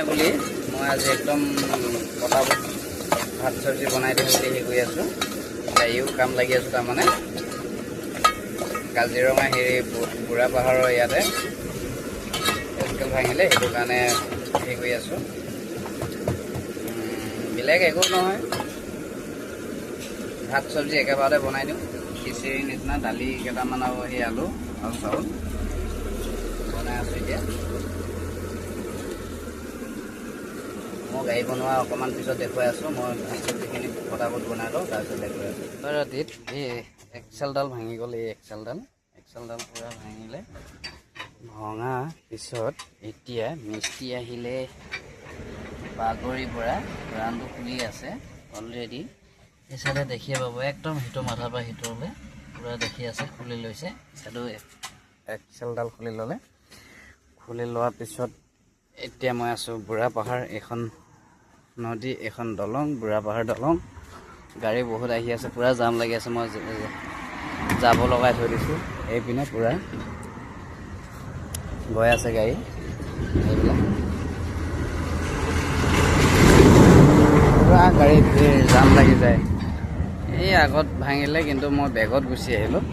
বুলি মই আজি একদম পটাপট ভাত চব্জি বনাই দিম বুলি হেৰি কৰি আছোঁ। গাড়ীও কাম লাগি আছোঁ। তাৰমানে কাজিৰঙা হেৰি বুঢ়া পাহাৰৰ ইয়াতে স্কেল ভাঙিলে, সেইটো কাৰণে হেৰি কৰি আছোঁ। বেলেগ একো নহয়, ভাত চব্জি একেবাৰতে বনাই দিওঁ। খিচিৰি নিচিনা দালি কেইটামান আৰু সেই আলু আৰু চাউল বনাই আছোঁ এতিয়া। মই গাড়ী বনোৱা অকণমান পিছত দেখুৱাই আছোঁ। মই ভাত চব্জিখিনি পটাপট বনাই লওঁ, তাৰপিছত দেখুৱাই আছোঁ। ৰাতিত এই এক্সেলডাল ভাঙি গ'ল। এই এক্সেলডাল পূৰা ভাঙিলে। ভঙা পিছত এতিয়া মিস্ত্ৰী আহিলে বাগৰিৰ পৰা ৰানটো খুলি আছে অলৰেডি। এই চাইডে দেখিয়ে পাব, একদম সিটো মাথাৰ পৰা সিটোলৈ পূৰা দেখি আছে, খুলি লৈছে। চাইডো এক্সেলডাল খুলি ল'লে। খুলি লোৱাৰ পিছত এতিয়া মই আছোঁ বুঢ়া পাহাৰ। এখন নদী, এখন দলং, বুঢ়া পাহাৰ দলং। গাড়ী বহুত আহি আছে, পূৰা জাম লাগি আছে। মই যাব লগাই থৈ দিছোঁ। এইপিনে পূৰা গৈ আছে গাড়ী। এইবিলাক পূৰা গাড়ীত জাম লাগি যায়। এই আগত ভাঙিলে, কিন্তু মই বেগত গুচি আহিলোঁ।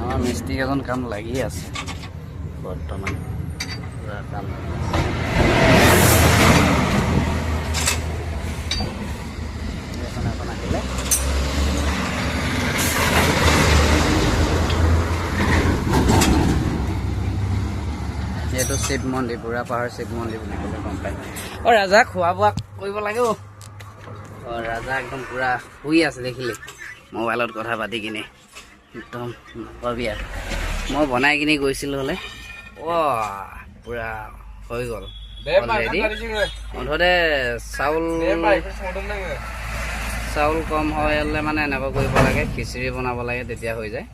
আমাৰ মিস্ত্ৰী এজন কাম লাগি আছে বৰ্তমান, পূৰা কাম লাগি আছে। এখন আহিলে যিহেতু শিৱ মন্দিৰ, বুঢ়া পাহাৰ শিৱ মন্দিৰ বুলি ক'লে গম পায়। ৰাজা খোৱা বোৱা কৰিব লাগে। ৰাজা একদম পূৰা শুই আছে, দেখিলে মোবাইলত কথা পাতি কিনে। একদম নকবি আৰু, মই বনাই কিনি গৈছিলোঁ হ'লে পূৰা হৈ গ'ল অলৰেডি। মুঠতে চাউল কম হ'লে মানে এনেকুৱা কৰিব লাগে, খিচিৰি বনাব লাগে, তেতিয়া হৈ যায়।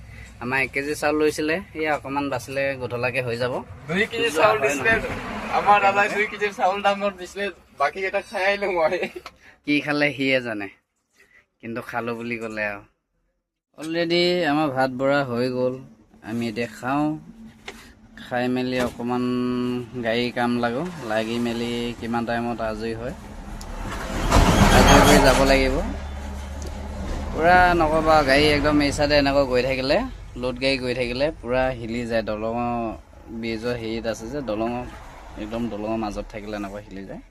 আমাৰ 1 কেজি চাউল লৈছিলে, সেয়া অকণমান বাচিলে গধূলাকে হৈ যাব। 2 কেজি চাউল দিছিলে আমাৰ দাদাই, 2 কেজি চাউল দামত দিছিলে। বাকী কেইটা খাই আহিলো মই। কি খালে সিয়ে জানে, কিন্তু খালোঁ বুলি ক'লে আৰু। অলৰেডি আমাৰ ভাত বৰা হৈ গ'ল। আমি এতিয়া খাওঁ। খাই মেলি অকণমান গাড়ী কাম লাগি মেলি কিমান টাইমত আজৰি হয়, আজৰি কৰি যাব লাগিব। পূৰা নক'বা, গাড়ী একদম এই চাইডে এনেকৈ গৈ থাকিলে, লোড গাড়ী গৈ থাকিলে পূৰা হিলি যায়। দলঙৰ ব্ৰিজৰ হেৰিত আছে যে, দলঙৰ মাজত থাকিলে এনেকৈ হিলি যায়।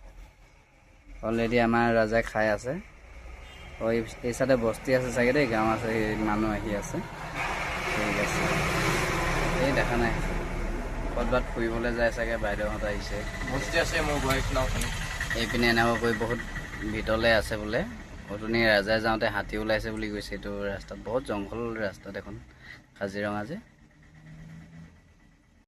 অলৰেডি আমাৰ ৰাজাই খাই আছে। এই চাইডে বস্তি আছে চাগে দেই, গাঁও আছে, মানুহ আহি আছে। ঠিক আছে, এই দেখা নাই, ক'ৰবাত ফুৰিবলৈ যায় চাগে, বাইদেউহঁত আহিছে। বস্তি আছে, মই গৈ আছোঁ। এইপিনে এনেকৈ গৈ বহুত ভিতৰলৈ আছে বোলে। অথনি ৰাজাই যাওঁতে হাতী ওলাইছে বুলি কৈছে। এইটো ৰাস্তাত বহুত জংঘল ৰাস্তা দেখোন, কাজিৰঙা যে।